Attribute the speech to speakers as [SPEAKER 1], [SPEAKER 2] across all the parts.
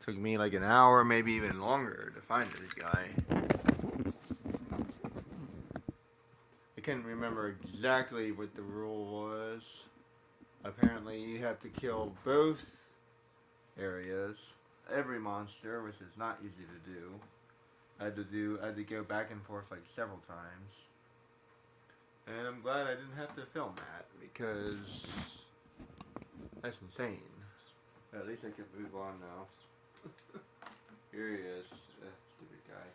[SPEAKER 1] Took me like an hour, maybe even longer, to find this guy. I can't remember exactly what the rule was. Apparently, you have to kill both areas, every monster, which is not easy to do. I had to go back and forth like several times. And I'm glad I didn't have to film that, because that's insane. At least I can move on now. Here he is, stupid guy.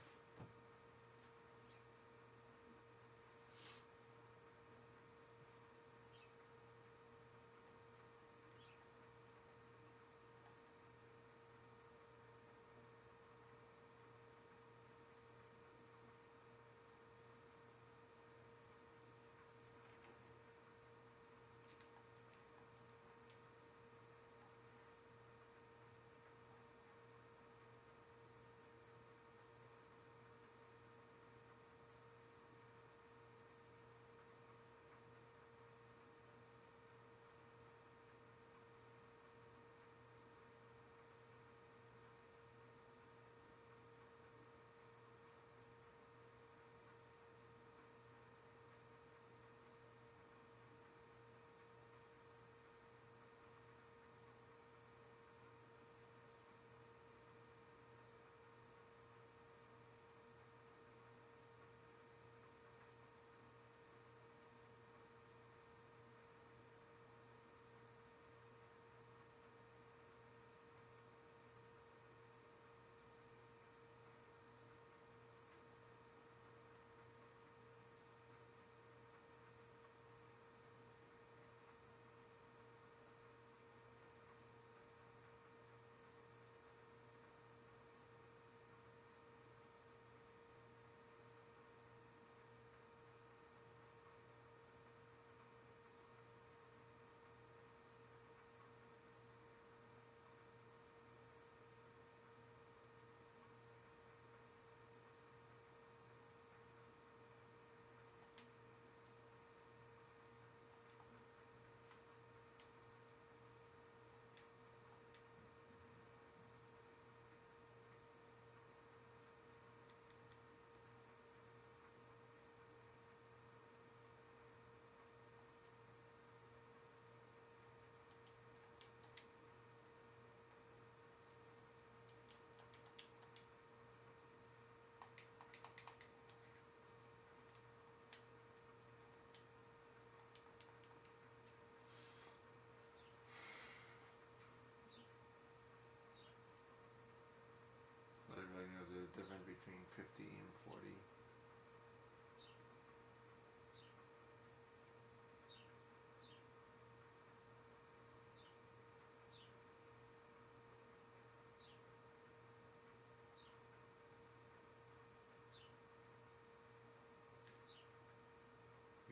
[SPEAKER 1] I don't really know the difference between 50 and 40.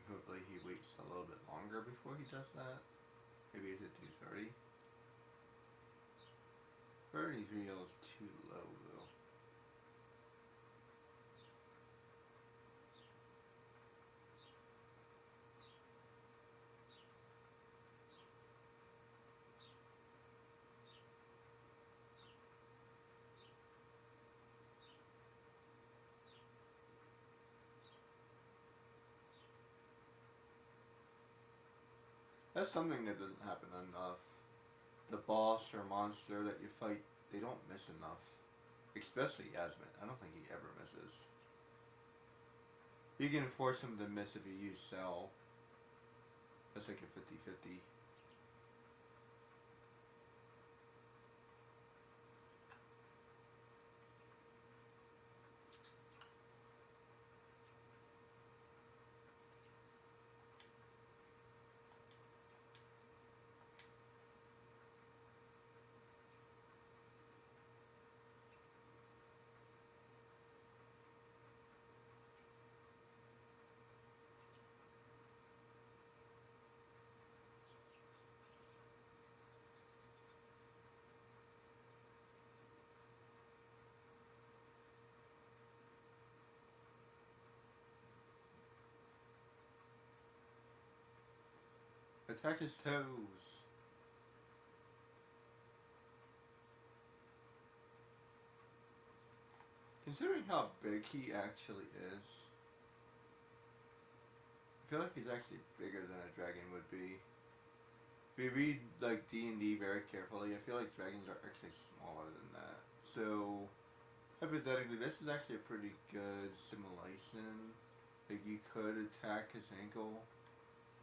[SPEAKER 1] Hopefully he waits a little bit longer before he does that. Maybe it's at 2:30. 30 feels too low though. That's something that doesn't happen enough. The boss or monster that you fight, they don't miss enough. Especially Yasmin. I don't think he ever misses. You can force him to miss if you use Cell. That's like a 50-50. Attack his toes. Considering how big he actually is, I feel like he's actually bigger than a dragon would be. If you read like D&D very carefully, I feel like dragons are actually smaller than that. So hypothetically, this is actually a pretty good simulation. Like you could attack his ankle,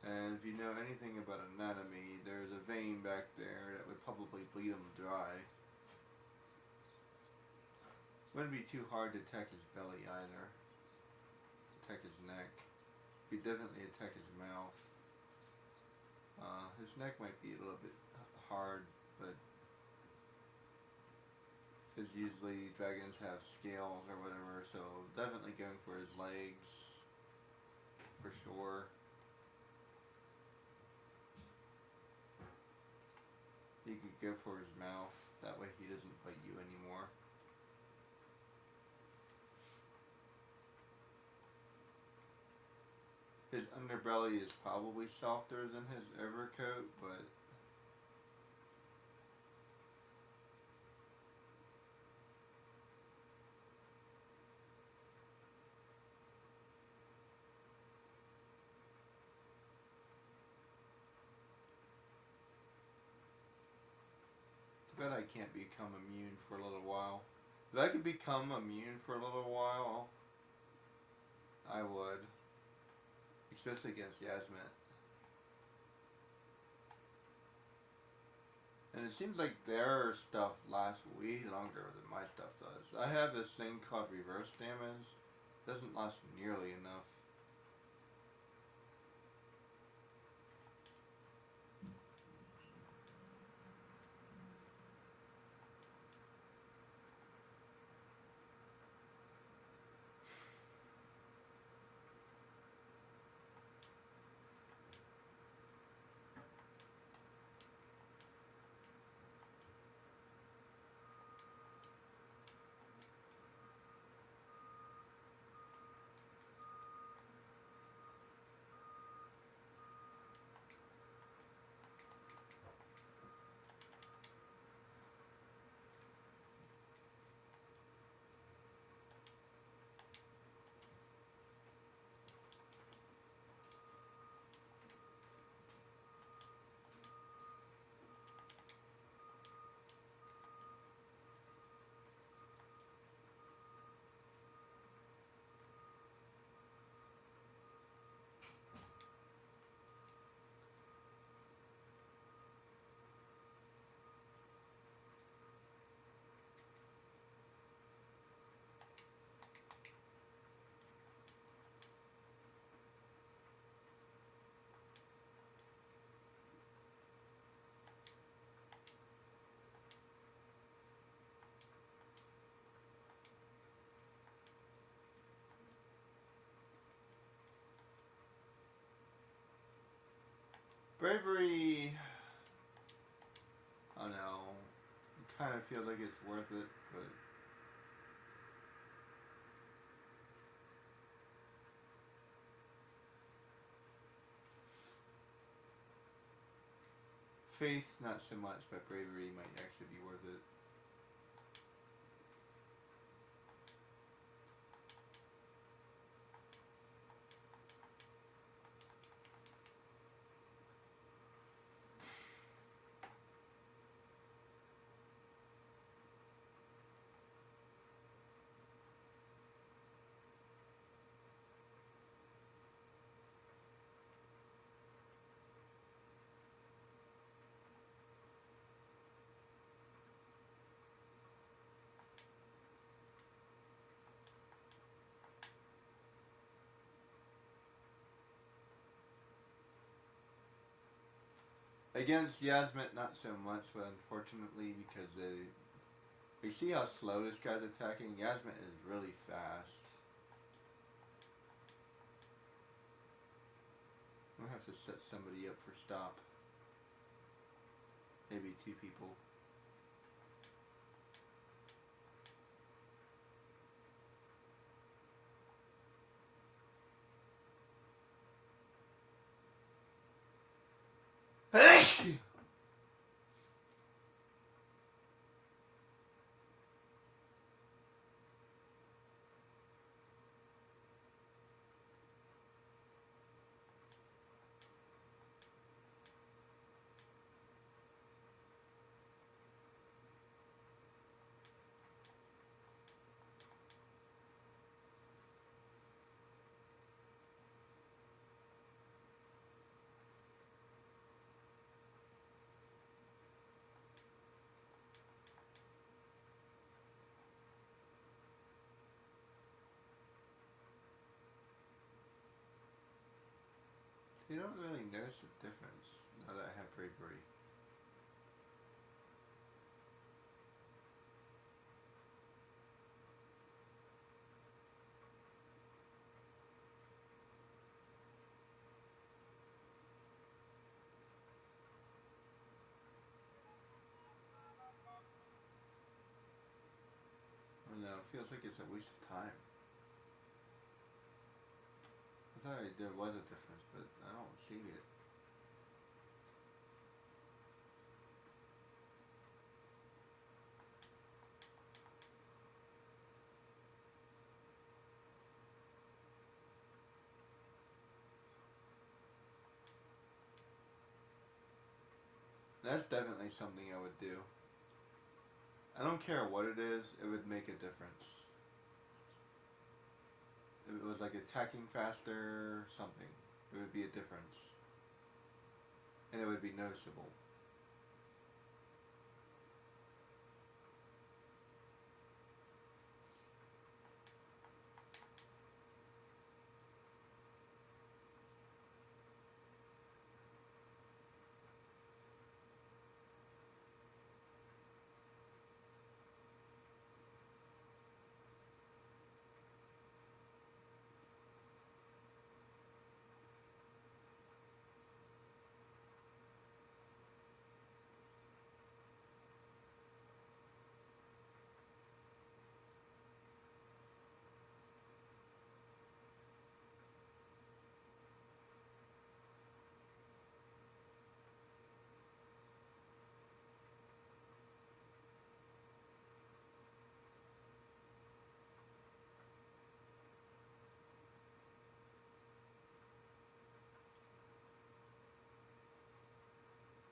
[SPEAKER 1] and if you know anything about anatomy, there's a vein back there that would probably bleed him dry. Wouldn't be too hard to attack his belly either. Attack his neck. You'd definitely attack his mouth. His neck might be a little bit hard, but because usually dragons have scales or whatever, so definitely going for his legs for sure. You could go for his mouth, that way he doesn't bite you anymore. His underbelly is probably softer than his overcoat, but too bad I can't become immune for a little while. If I could become immune for a little while, I would. Especially against Yasmet. And it seems like their stuff lasts way longer than my stuff does. I have this thing called reverse damage. Doesn't last nearly enough. Bravery, I don't know, I kind of feel like it's worth it, but faith not so much, but bravery might actually be worth it. Against Yasmet, not so much, but unfortunately, because they see how slow this guy's attacking, Yasmet is really fast. I'm gonna have to set somebody up for stop. Maybe 2 people. noticed a difference now that I have bravery. I don't know, it feels like it's a waste of time. I thought there was a difference, but I don't see it. That's definitely something I would do. I don't care what it is, it would make a difference. If it was like attacking faster, something, it would be a difference. And it would be noticeable.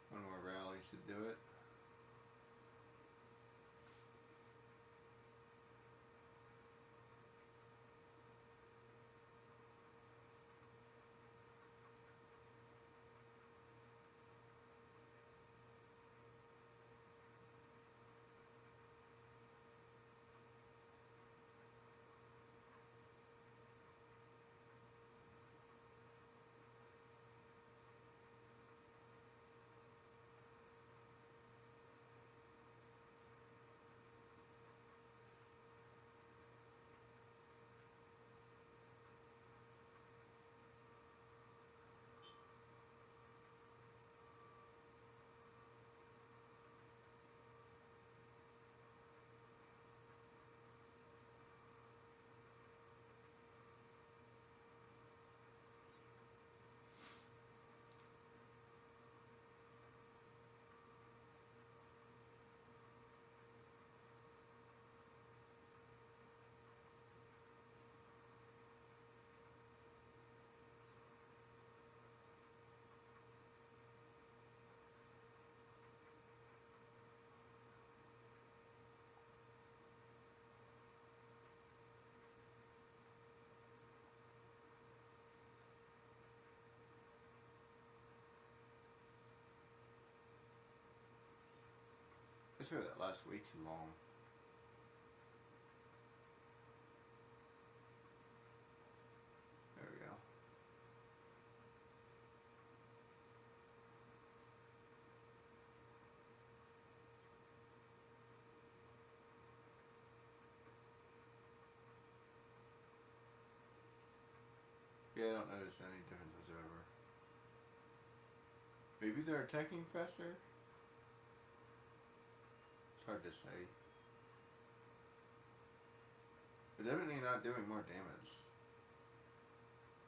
[SPEAKER 1] One more rally should do it. I swear that lasts way too long. There we go. Yeah, I don't notice any difference whatsoever. Maybe they're attacking faster? It's hard to say. But definitely not doing more damage.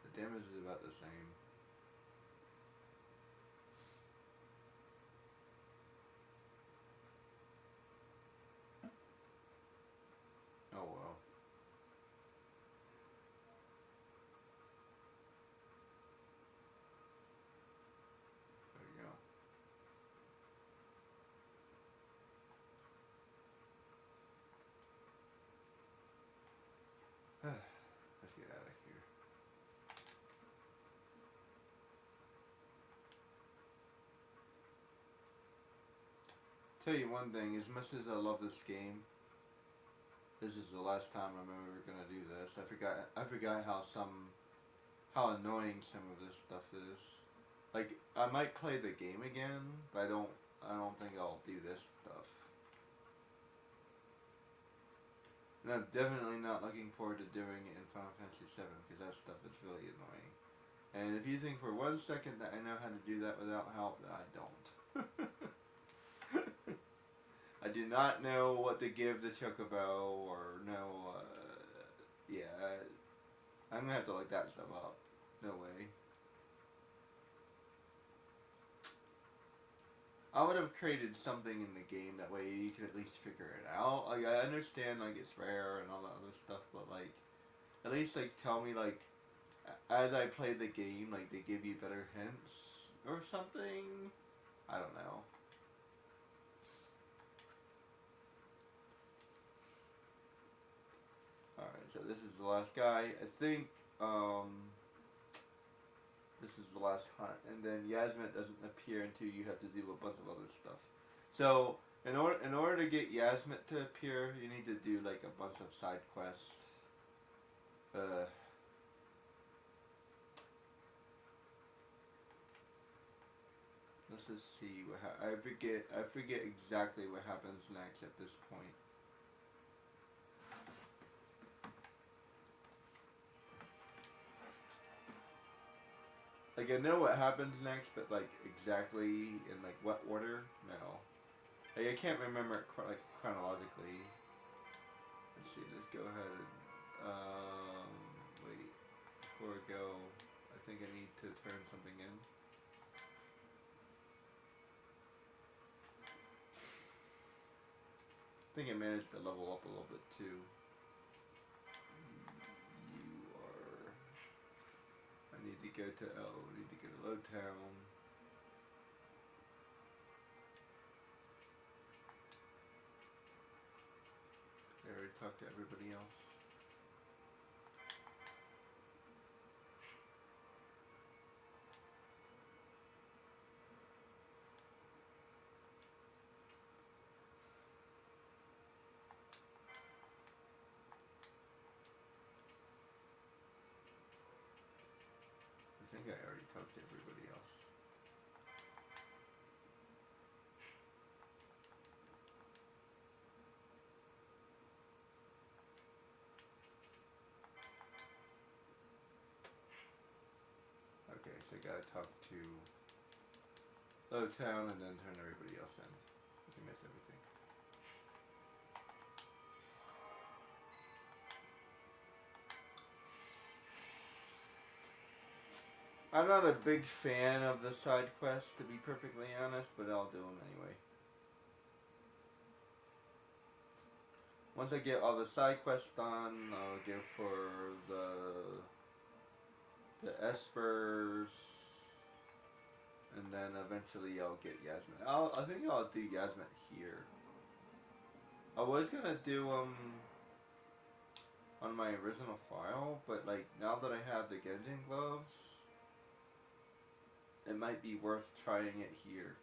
[SPEAKER 1] The damage is about the same. Oh well. There you go. Let's get out of here. Tell you one thing, as much as I love this game, this is the last time I'm ever gonna do this. I forgot how annoying some of this stuff is. Like, I might play the game again, but I don't think I'll do this stuff. And I'm definitely not looking forward to doing it in Final Fantasy VII, because that stuff is really annoying. And if you think for 1 second that I know how to do that without help, then I don't. I do not know what to give the Chocobo, or know, yeah, I'm gonna have to look that stuff up. No way. I would have created something in the game that way you could at least figure it out. Like, I understand, like, it's rare and all that other stuff, but, like, at least, like, tell me, like, as I play the game, like, they give you better hints or something. I don't know. Alright, so this is the last guy. I think, this is the last hunt, and then Yasmet doesn't appear until you have to do a bunch of other stuff. So, in order to get Yasmet to appear, you need to do, like, a bunch of side quests. Let's just see what I forget exactly what happens next at this point. Like, I know what happens next, but, like, exactly in, like, what order? No. Like, I can't remember it like chronologically. Let's see. Let's go ahead and wait. Before we go, I think I need to turn something in. I think I managed to level up a little bit too. You are. I need to go to I need to go to Lowtown. I already talked to everybody else. I think I already talked to everybody else. Okay, so I gotta talk to Lowtown and then turn everybody else in. I can miss everything. I'm not a big fan of the side quests, to be perfectly honest, but I'll do them anyway. Once I get all the side quests done, I'll go for the Espers, and then eventually I'll get Yasmet. I think I'll do Yasmet here. I was gonna do them on my original file, but like now that I have the Genjin gloves, it might be worth trying it here.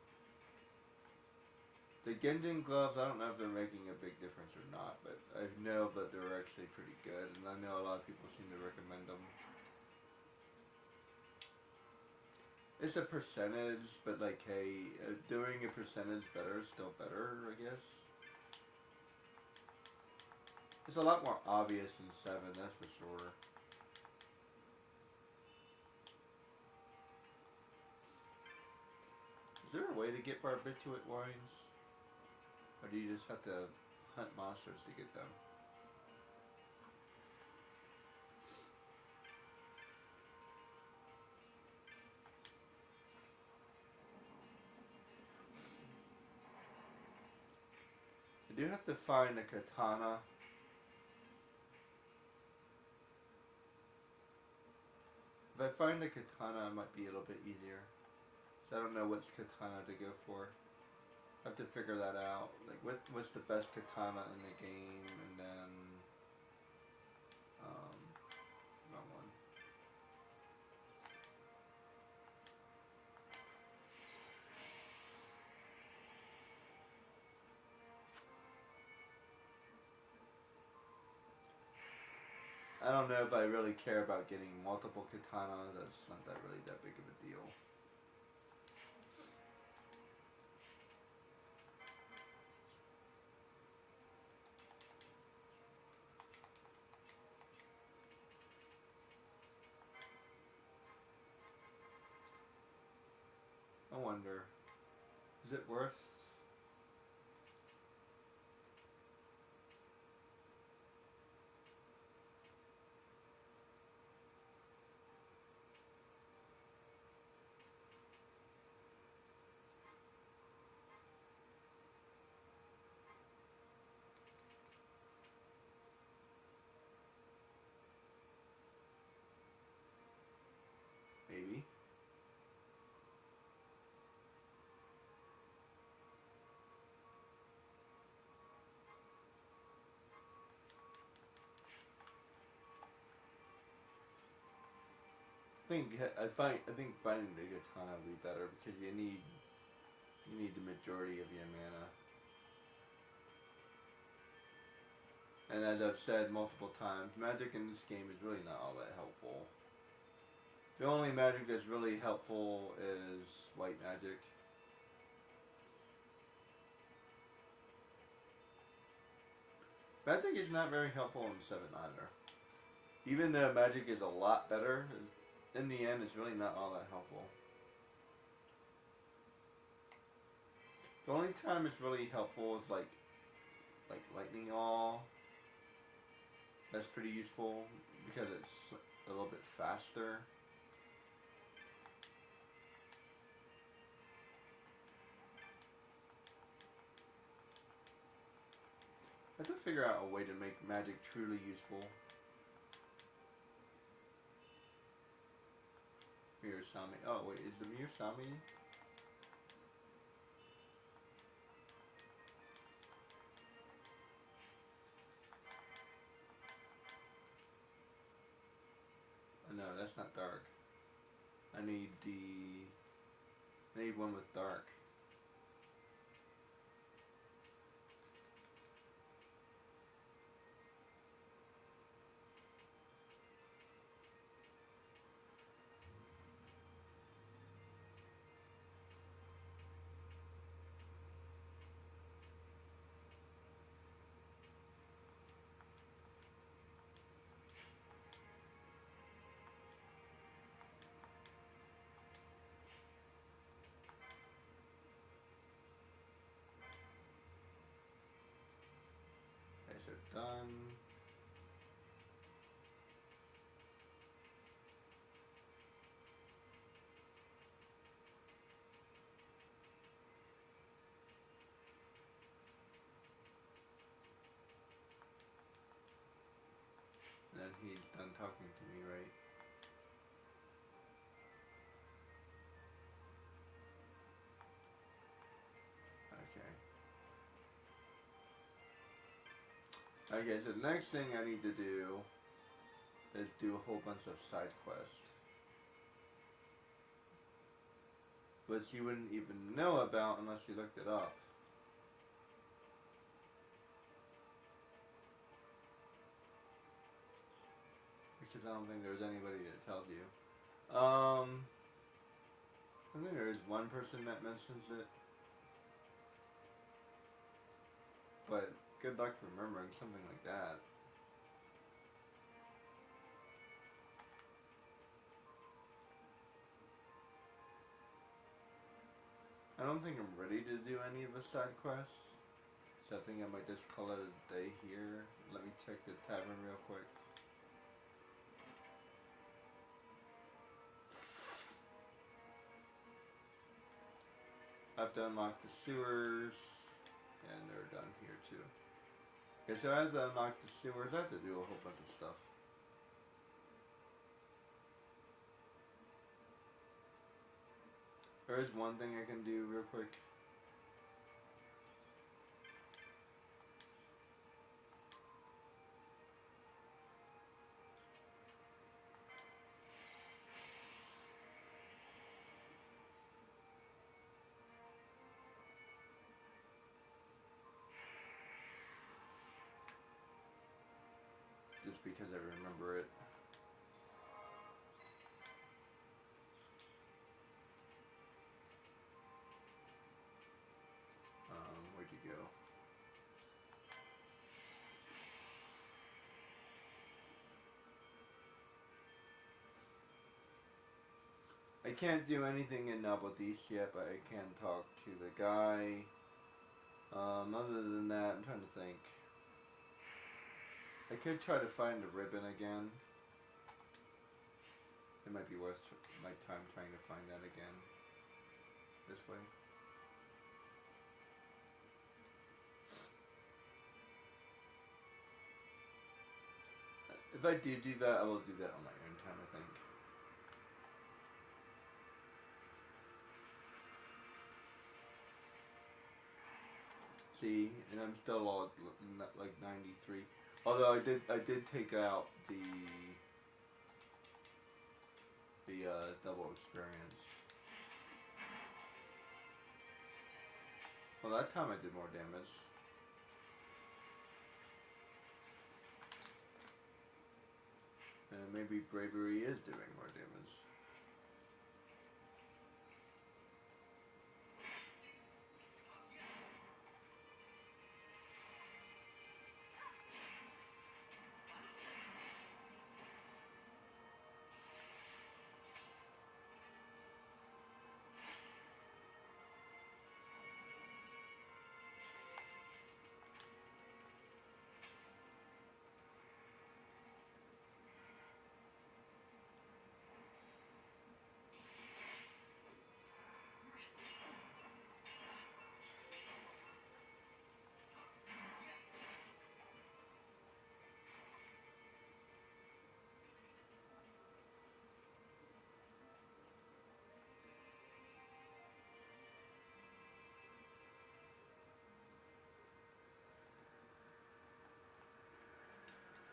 [SPEAKER 1] The Genjin gloves, I don't know if they're making a big difference or not, but I know that they're actually pretty good, and I know a lot of people seem to recommend them. It's a percentage, but like, hey, doing a percentage better is still better, I guess. It's a lot more obvious in 7, that's for sure. Is there a way to get barbiturate wines? Or do you just have to hunt monsters to get them? I do have to find a katana. If I find a katana, it might be a little bit easier. So I don't know which katana to go for. I have to figure that out. Like, what's the best katana in the game, and then, wrong one. I don't know if I really care about getting multiple katanas. That's not that really that big of a deal. wonder, is it worth? Maybe. I think finding a katana would be better because you need the majority of your mana. And as I've said multiple times, magic in this game is really not all that helpful. The only magic that's really helpful is white magic. Magic is not very helpful in 7 either. Even though magic is a lot better, in the end it's really not all that helpful. The only time it's really helpful is like lightning awe. That's pretty useful because it's a little bit faster. I have to figure out a way to make magic truly useful. Mirasami. Oh wait, is the Mirasami? Oh, no, that's not dark. I need one with dark. Okay, so done. And then he's done talking to me, right? Okay. Okay, so the next thing I need to do is do a whole bunch of side quests. Which you wouldn't even know about unless you looked it up. Because I don't think there's anybody that tells you. I think there is one person that mentions it. But good luck remembering something like that. I don't think I'm ready to do any of the side quests. So I think I might just call it a day here. Let me check the tavern real quick. I have to unlock the sewers, and they're done here too. Okay, so I have to unlock the sewers. I have to do a whole bunch of stuff. There is one thing I can do real quick. Just because I remember it. Where'd you go? I can't do anything in Nabaldis yet, but I can talk to the guy. Other than that, I'm trying to think. I could try to find the ribbon again. It might be worth my time trying to find that again. This way. If I do that, I will do that on my own time, I think. See, and I'm still all like 93. Although I did take out the double experience. Well, that time I did more damage. And maybe bravery is doing more damage.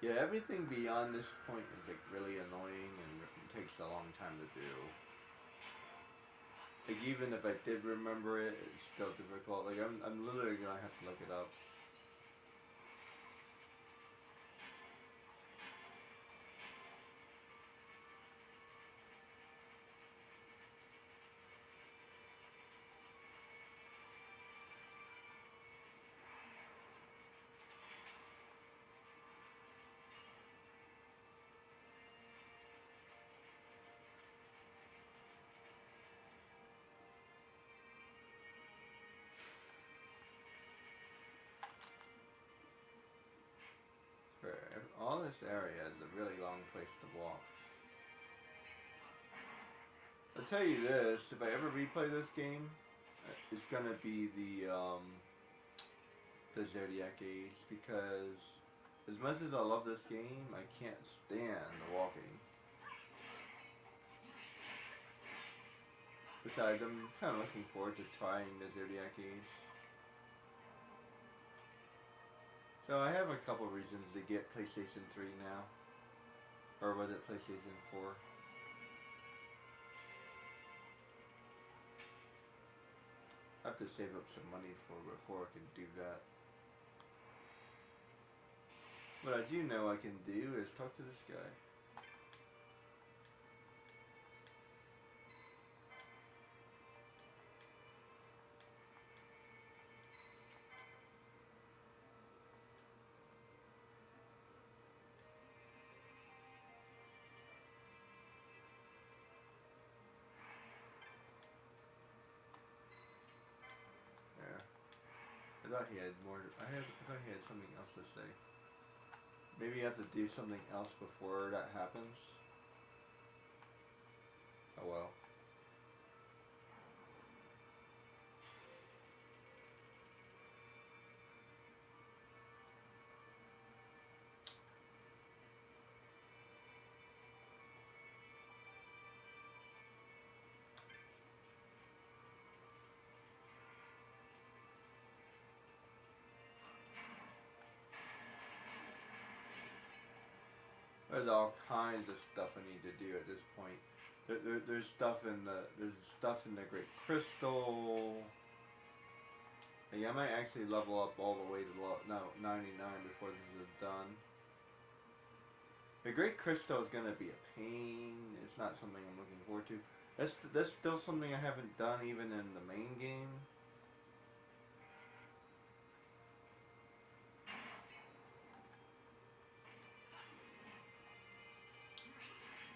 [SPEAKER 1] Yeah, everything beyond this point is like really annoying and it takes a long time to do. Like even if I did remember it, it's still difficult. Like I'm literally gonna have to look it up. All this area is a really long place to walk. I'll tell you this, if I ever replay this game, it's gonna be the Zodiac Age, because as much as I love this game, I can't stand the walking. Besides, I'm kind of looking forward to trying the Zodiac Age. So I have a couple reasons to get PlayStation 3 now. Or was it PlayStation 4? I have to save up some money before I can do that. What I do know I can do is talk to this guy. I thought he had more. I thought he had something else to say. Maybe you have to do something else before that happens. Oh well. There's all kinds of stuff I need to do at this point. There's stuff in the Great Crystal. Yeah, I might actually level up all the way to 99 before this is done. The Great Crystal is gonna be a pain. It's not something I'm looking forward to. That's still something I haven't done even in the main game.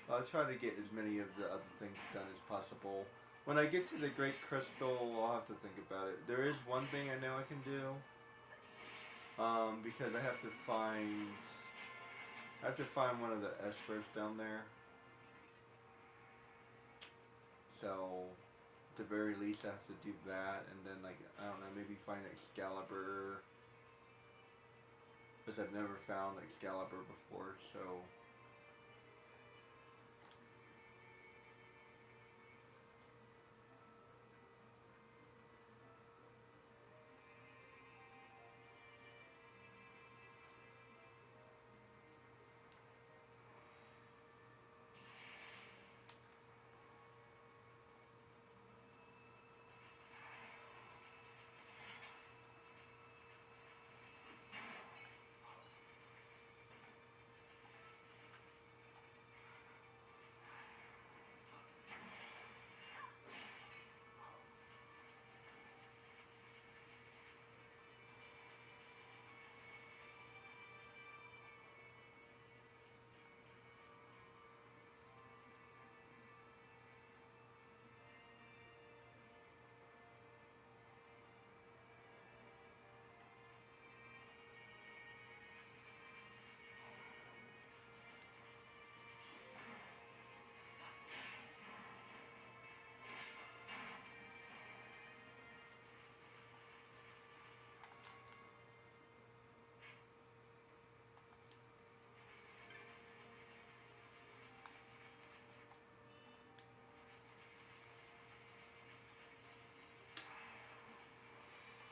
[SPEAKER 1] I'll try to get as many of the other things done as possible. When I get to the Great Crystal, I'll have to think about it. There is one thing I know I can do. Because I have to find one of the espers down there. So, at the very least, I have to do that, and then, like, I don't know, maybe find Excalibur. Because I've never found Excalibur before, so.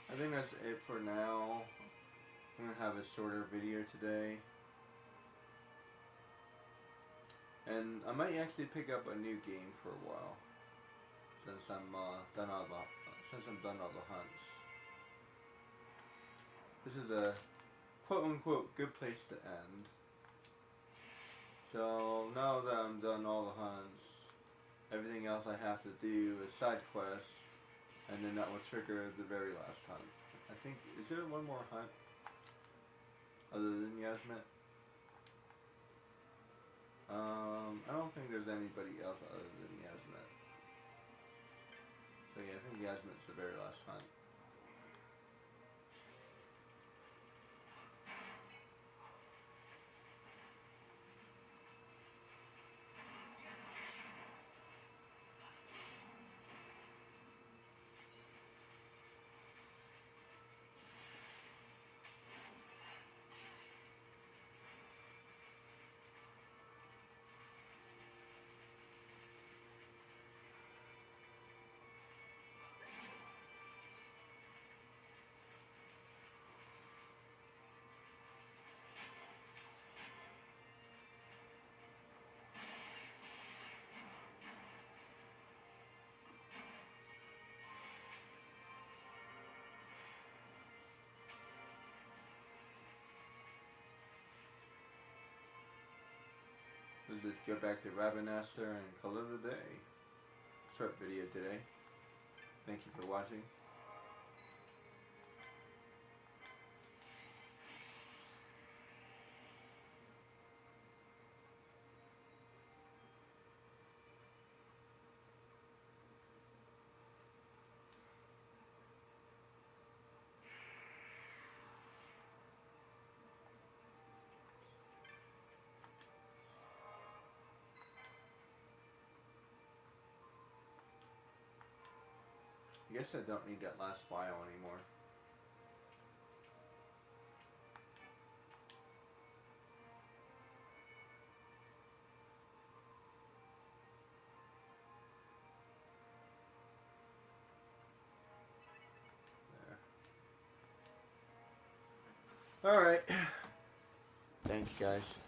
[SPEAKER 1] I think that's it for now. I'm going to have a shorter video today. And I might actually pick up a new game for a while. Since I'm done all the hunts. This is a quote-unquote good place to end. So now that I'm done all the hunts, everything else I have to do is side quests, and then that will trigger the very last hunt. I think, is there one more hunt other than Yasmet? I don't think there's anybody else other than Yasmet. So yeah, I think Yasmet's the very last hunt. Let's just go back to Rabbinaster and call it a day. Short video today. Thank you for watching. I guess I don't need that last file anymore. There. Alright. Thanks, guys.